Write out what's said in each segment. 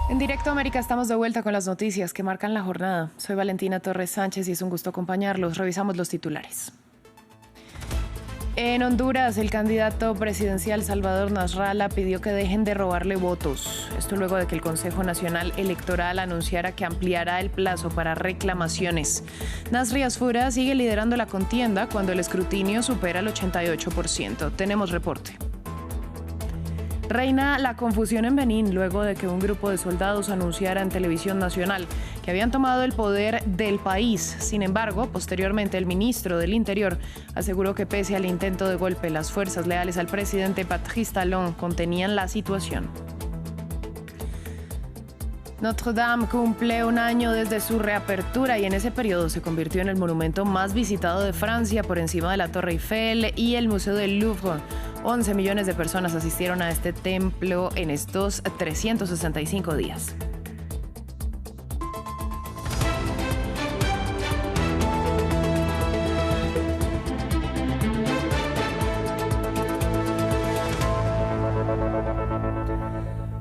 En Directo América estamos de vuelta con las noticias que marcan la jornada. Soy Valentina Torres Sánchez y es un gusto acompañarlos. Revisamos los titulares. En Honduras, el candidato presidencial Salvador Nasrallah pidió que dejen de robarle votos. Esto luego de que el Consejo Nacional Electoral anunciara que ampliará el plazo para reclamaciones. Nasri Asfura sigue liderando la contienda cuando el escrutinio supera el 88%. Tenemos reporte. Reina la confusión en Benín luego de que un grupo de soldados anunciara en televisión nacional que habían tomado el poder del país. Sin embargo, posteriormente el ministro del Interior aseguró que pese al intento de golpe, las fuerzas leales al presidente Patrice Talon contenían la situación. Notre Dame cumple un año desde su reapertura y en ese periodo se convirtió en el monumento más visitado de Francia por encima de la Torre Eiffel y el Museo del Louvre. 11 millones de personas asistieron a este templo en estos 365 días.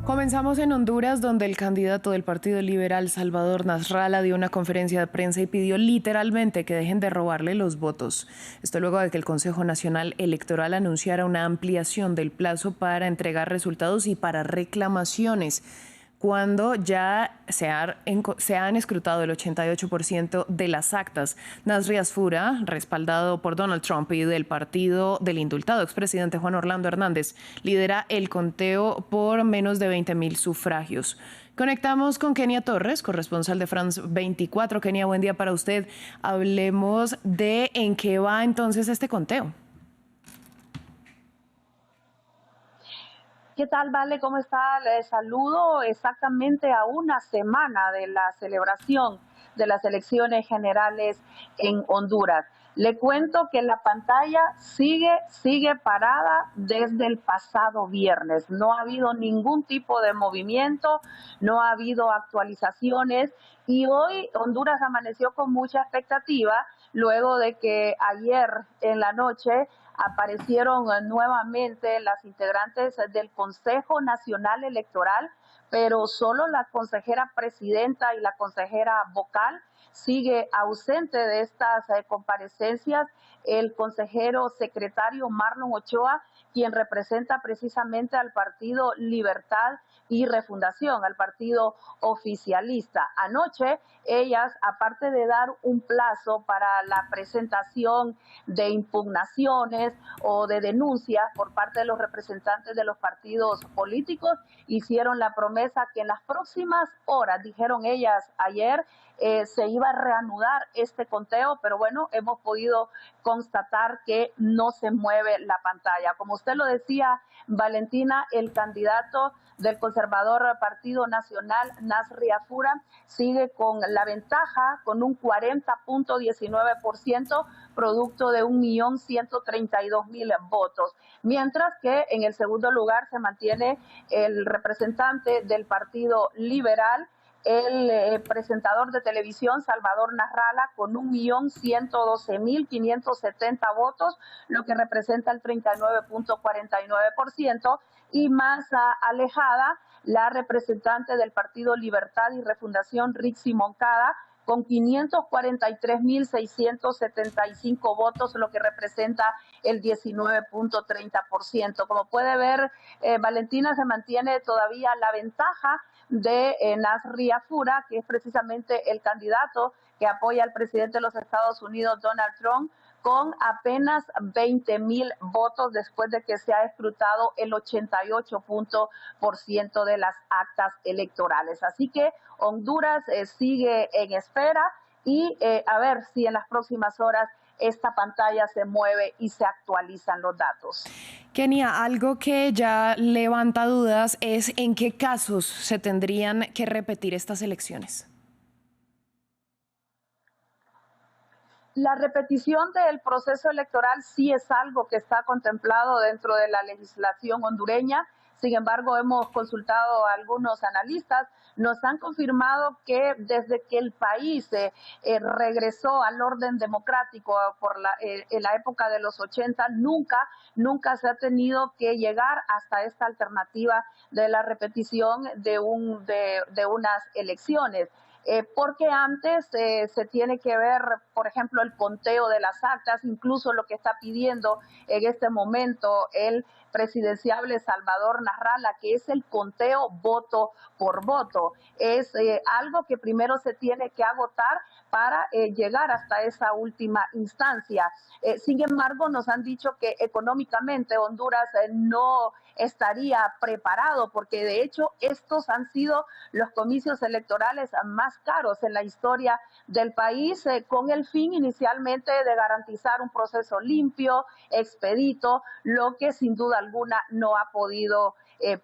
Comenzamos en Honduras, donde el candidato del Partido Liberal, Salvador Nasrallah, dio una conferencia de prensa y pidió literalmente que dejen de robarle los votos. Esto luego de que el Consejo Nacional Electoral anunciara una ampliación del plazo para entregar resultados y para reclamaciones, cuando ya se han escrutado el 88% de las actas. Nasri Asfura, respaldado por Donald Trump y del partido del indultado expresidente Juan Orlando Hernández, lidera el conteo por menos de 20,000 sufragios. Conectamos con Kenia Torres, corresponsal de France 24. Kenia, buen día para usted. Hablemos de en qué va entonces este conteo. ¿Qué tal, Vale? ¿Cómo está? Les saludo exactamente a una semana de la celebración de las elecciones generales en Honduras. Le cuento que la pantalla sigue parada desde el pasado viernes. No ha habido ningún tipo de movimiento, no ha habido actualizaciones y hoy Honduras amaneció con mucha expectativa luego de que ayer en la noche aparecieron nuevamente las integrantes del Consejo Nacional Electoral, pero solo la consejera presidenta y la consejera vocal sigue ausente de estas comparecencias. El consejero secretario Marlon Ochoa, quien representa precisamente al Partido Libertad y Refundación, al partido oficialista. Anoche, ellas, aparte de dar un plazo para la presentación de impugnaciones o de denuncias por parte de los representantes de los partidos políticos, hicieron la promesa que en las próximas horas, dijeron ellas ayer, se iba a reanudar este conteo, pero bueno, hemos podido constatar que no se mueve la pantalla. Como usted lo decía, Valentina, el candidato del conservador Partido Nacional, Nasri Asfura, sigue con la ventaja, con un 40.19%, producto de 1.132.000 votos. Mientras que en el segundo lugar se mantiene el representante del Partido Liberal, el presentador de televisión Salvador Nasrallah, con 1.112.570 votos, lo que representa el 39.49%, y más alejada la representante del Partido Libertad y Refundación, Rixi Moncada, con 543.675 votos, lo que representa el 19.30%. Como puede ver, Valentina, se mantiene todavía la ventaja de Nasri Asfura, que es precisamente el candidato que apoya al presidente de los Estados Unidos, Donald Trump, con apenas 20,000 votos después de que se ha escrutado el 88% de las actas electorales. Así que Honduras sigue en espera y a ver si en las próximas horas esta pantalla se mueve y se actualizan los datos. Kenia, algo que ya levanta dudas es en qué casos se tendrían que repetir estas elecciones. La repetición del proceso electoral sí es algo que está contemplado dentro de la legislación hondureña. Sin embargo, hemos consultado a algunos analistas, nos han confirmado que desde que el país regresó al orden democrático en la época de los 80, nunca se ha tenido que llegar hasta esta alternativa de la repetición de unas elecciones. Porque antes se tiene que ver, por ejemplo, el conteo de las actas, incluso lo que está pidiendo en este momento el presidenciable Salvador Nasrallah, que es el conteo voto por voto. Es algo que primero se tiene que agotar para llegar hasta esa última instancia. Sin embargo, nos han dicho que económicamente Honduras no estaría preparado, porque de hecho estos han sido los comicios electorales más caros en la historia del país, con el fin inicialmente de garantizar un proceso limpio, expedito, lo que sin duda alguna no ha podido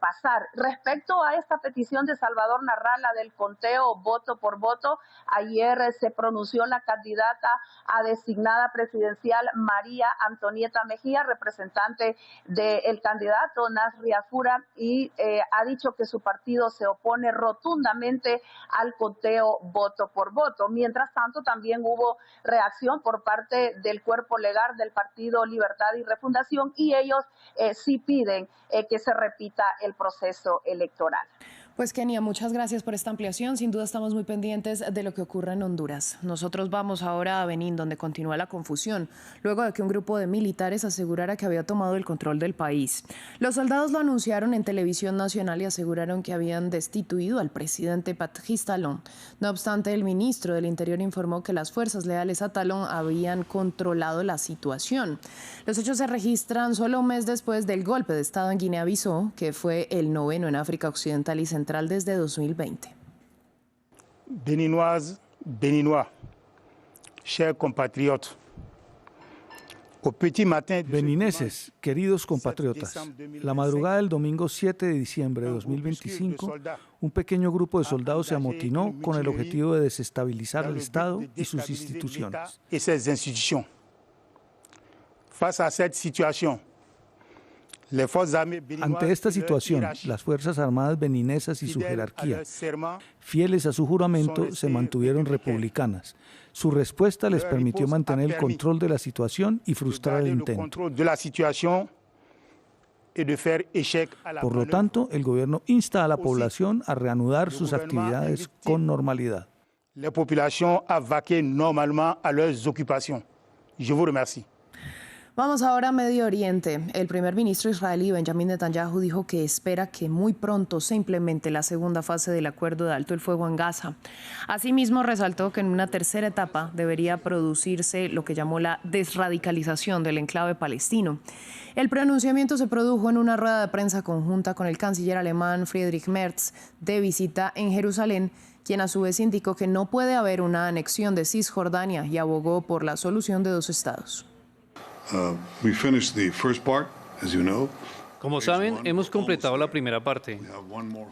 pasar. Respecto a esta petición de Salvador Nasrallah del conteo voto por voto, ayer se pronunció la candidata a designada presidencial María Antonieta Mejía, representante del candidato Nasri Afura, y ha dicho que su partido se opone rotundamente al conteo voto por voto. Mientras tanto, también hubo reacción por parte del cuerpo legal del Partido Libertad y Refundación, y ellos sí piden que se repita el proceso electoral. Pues Kenia, muchas gracias por esta ampliación. Sin duda estamos muy pendientes de lo que ocurra en Honduras. Nosotros vamos ahora a Benín, donde continúa la confusión, luego de que un grupo de militares asegurara que había tomado el control del país. Los soldados lo anunciaron en televisión nacional y aseguraron que habían destituido al presidente Patrice Talon. No obstante, el ministro del Interior informó que las fuerzas leales a Talon habían controlado la situación. Los hechos se registran solo un mes después del golpe de Estado en Guinea-Bissau, que fue el 9º en África Occidental y Central desde 2020. Béninoises, Béninois, chers compatriotes. Benineses, queridos compatriotas, la madrugada del domingo 7 de diciembre de 2025, un pequeño grupo de soldados se amotinó con el objetivo de desestabilizar el Estado y sus instituciones. Face a cette situation, ante esta situación, las Fuerzas Armadas beninesas y su jerarquía, fieles a su juramento, se mantuvieron republicanas. Su respuesta les permitió mantener el control de la situación y frustrar el intento. Por lo tanto, el gobierno insta a la población a reanudar sus actividades con normalidad. La población a vaquer normalement a leurs occupations. Je vous remercie. Vamos ahora a Medio Oriente. El primer ministro israelí Benjamin Netanyahu dijo que espera que muy pronto se implemente la segunda fase del acuerdo de alto el fuego en Gaza. Asimismo, resaltó que en una tercera etapa debería producirse lo que llamó la desradicalización del enclave palestino. El pronunciamiento se produjo en una rueda de prensa conjunta con el canciller alemán Friedrich Merz, de visita en Jerusalén, quien a su vez indicó que no puede haber una anexión de Cisjordania y abogó por la solución de dos estados. Como saben, hemos completado la primera parte.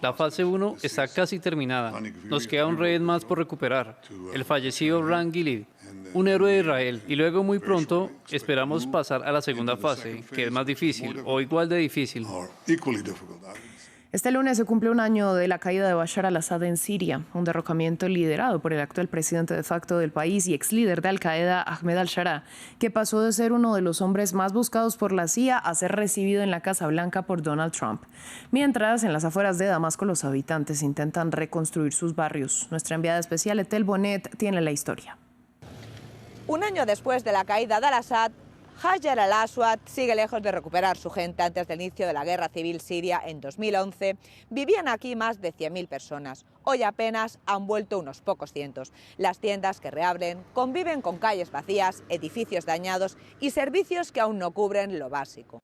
La fase 1 está casi terminada. Nos queda un rehén más por recuperar, el fallecido Ran Gilad, un héroe de Israel. Y luego muy pronto esperamos pasar a la segunda fase, que es más difícil o igual de difícil. Este lunes se cumple un año de la caída de Bashar al-Assad en Siria, un derrocamiento liderado por el actual presidente de facto del país y ex líder de Al-Qaeda, Ahmed al-Sharaa, que pasó de ser uno de los hombres más buscados por la CIA a ser recibido en la Casa Blanca por Donald Trump. Mientras, en las afueras de Damasco, los habitantes intentan reconstruir sus barrios. Nuestra enviada especial, Etel Bonet, tiene la historia. Un año después de la caída de al-Assad, Hajar al-Aswad sigue lejos de recuperar su gente. Antes del inicio de la guerra civil siria en 2011, vivían aquí más de 100.000 personas. Hoy apenas han vuelto unos pocos cientos. Las tiendas que reabren conviven con calles vacías, edificios dañados y servicios que aún no cubren lo básico.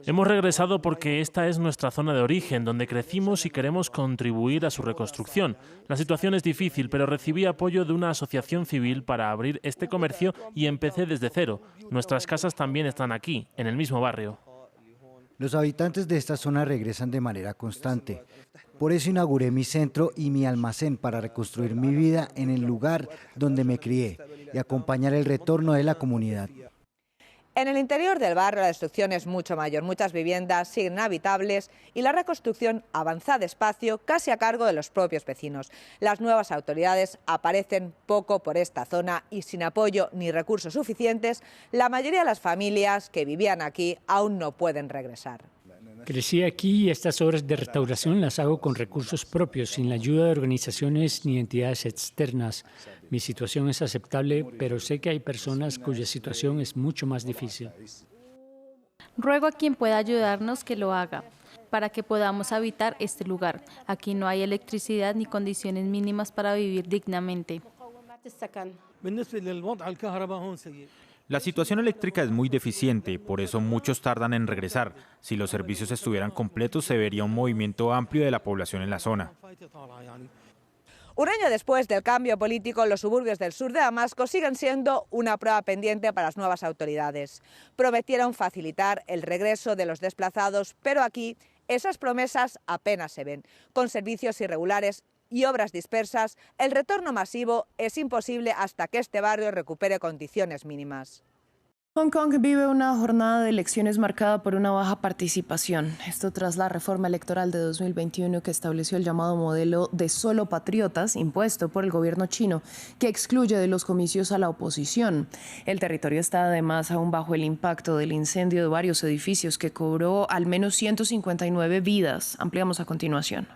Hemos regresado porque esta es nuestra zona de origen, donde crecimos y queremos contribuir a su reconstrucción. La situación es difícil, pero recibí apoyo de una asociación civil para abrir este comercio y empecé desde cero. Nuestras casas también están aquí, en el mismo barrio. Los habitantes de esta zona regresan de manera constante. Por eso inauguré mi centro y mi almacén para reconstruir mi vida en el lugar donde me crié y acompañar el retorno de la comunidad. En el interior del barrio la destrucción es mucho mayor. Muchas viviendas siguen inhabitables y la reconstrucción avanza despacio, casi a cargo de los propios vecinos. Las nuevas autoridades aparecen poco por esta zona y sin apoyo ni recursos suficientes, la mayoría de las familias que vivían aquí aún no pueden regresar. Crecí aquí y estas obras de restauración las hago con recursos propios, sin la ayuda de organizaciones ni entidades externas. Mi situación es aceptable, pero sé que hay personas cuya situación es mucho más difícil. Ruego a quien pueda ayudarnos que lo haga, para que podamos habitar este lugar. Aquí no hay electricidad ni condiciones mínimas para vivir dignamente. La situación eléctrica es muy deficiente, por eso muchos tardan en regresar. Si los servicios estuvieran completos, se vería un movimiento amplio de la población en la zona. Un año después del cambio político, los suburbios del sur de Damasco siguen siendo una prueba pendiente para las nuevas autoridades. Prometieron facilitar el regreso de los desplazados, pero aquí esas promesas apenas se ven. Con servicios irregulares y obras dispersas, el retorno masivo es imposible hasta que este barrio recupere condiciones mínimas. Hong Kong vive una jornada de elecciones marcada por una baja participación. Esto tras la reforma electoral de 2021 que estableció el llamado modelo de solo patriotas impuesto por el gobierno chino, que excluye de los comicios a la oposición. El territorio está además aún bajo el impacto del incendio de varios edificios que cobró al menos 159 vidas. Ampliamos a continuación.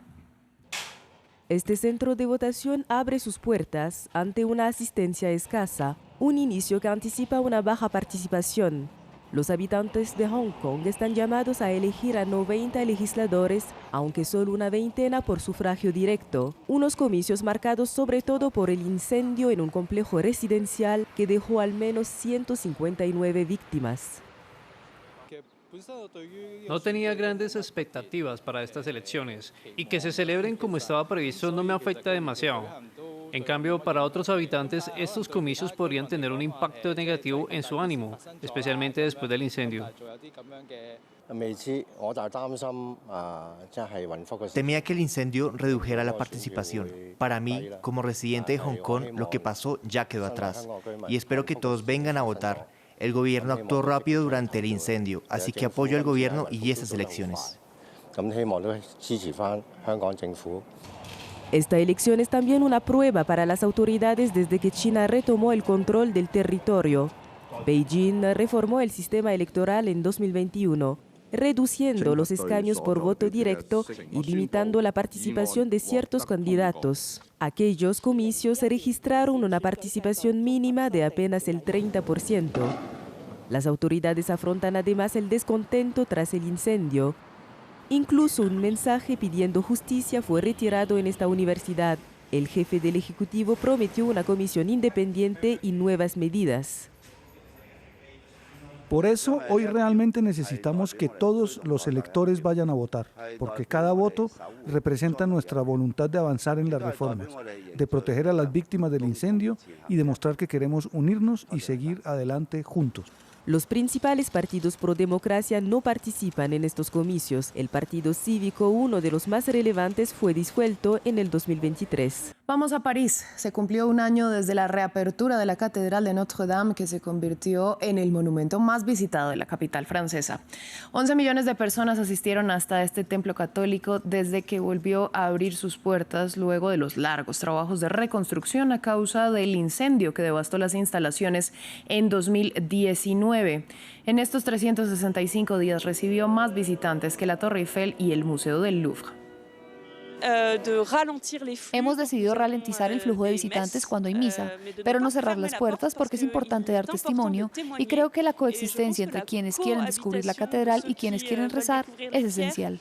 Este centro de votación abre sus puertas ante una asistencia escasa, un inicio que anticipa una baja participación. Los habitantes de Hong Kong están llamados a elegir a 90 legisladores, aunque solo una veintena por sufragio directo. Unos comicios marcados sobre todo por el incendio en un complejo residencial que dejó al menos 159 víctimas. No tenía grandes expectativas para estas elecciones y que se celebren como estaba previsto no me afecta demasiado. En cambio, para otros habitantes, estos comicios podrían tener un impacto negativo en su ánimo, especialmente después del incendio. Temía que el incendio redujera la participación. Para mí, como residente de Hong Kong, lo que pasó ya quedó atrás y espero que todos vengan a votar. El gobierno actuó rápido durante el incendio, así que apoyo al gobierno y estas elecciones. Esta elección es también una prueba para las autoridades desde que China retomó el control del territorio. Beijing reformó el sistema electoral en 2021, reduciendo los escaños por voto directo y limitando la participación de ciertos candidatos. Aquellos comicios registraron una participación mínima de apenas el 30%. Las autoridades afrontan además el descontento tras el incendio. Incluso un mensaje pidiendo justicia fue retirado en esta universidad. El jefe del Ejecutivo prometió una comisión independiente y nuevas medidas. Por eso, hoy realmente necesitamos que todos los electores vayan a votar, porque cada voto representa nuestra voluntad de avanzar en las reformas, de proteger a las víctimas del incendio y demostrar que queremos unirnos y seguir adelante juntos. Los principales partidos pro democracia no participan en estos comicios. El Partido Cívico, uno de los más relevantes, fue disuelto en el 2023. Vamos a París. Se cumplió un año desde la reapertura de la Catedral de Notre Dame, que se convirtió en el monumento más visitado de la capital francesa. 11 millones de personas asistieron hasta este templo católico desde que volvió a abrir sus puertas luego de los largos trabajos de reconstrucción a causa del incendio que devastó las instalaciones en 2019. En estos 365 días recibió más visitantes que la Torre Eiffel y el Museo del Louvre. Hemos decidido ralentizar el flujo de visitantes cuando hay misa, pero no cerrar las puertas porque es importante dar testimonio y creo que la coexistencia entre quienes quieren descubrir la catedral y quienes quieren rezar es esencial.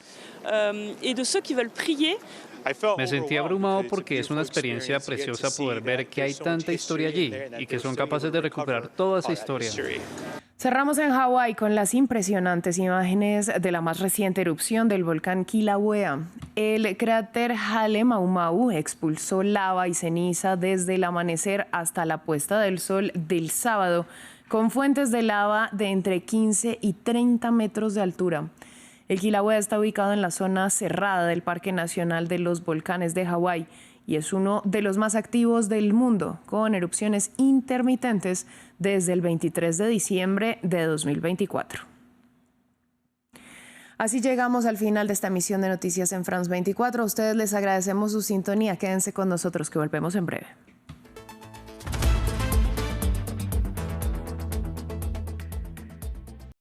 Me sentí abrumado porque es una experiencia preciosa poder ver que hay tanta historia allí y que son capaces de recuperar toda esa historia. Cerramos en Hawái con las impresionantes imágenes de la más reciente erupción del volcán Kilauea. El cráter Halemaumau expulsó lava y ceniza desde el amanecer hasta la puesta del sol del sábado, con fuentes de lava de entre 15 y 30 metros de altura. El Kilauea está ubicado en la zona cerrada del Parque Nacional de los Volcanes de Hawái y es uno de los más activos del mundo, con erupciones intermitentes desde el 23 de diciembre de 2024. Así llegamos al final de esta emisión de Noticias en France 24. A ustedes les agradecemos su sintonía. Quédense con nosotros que volvemos en breve.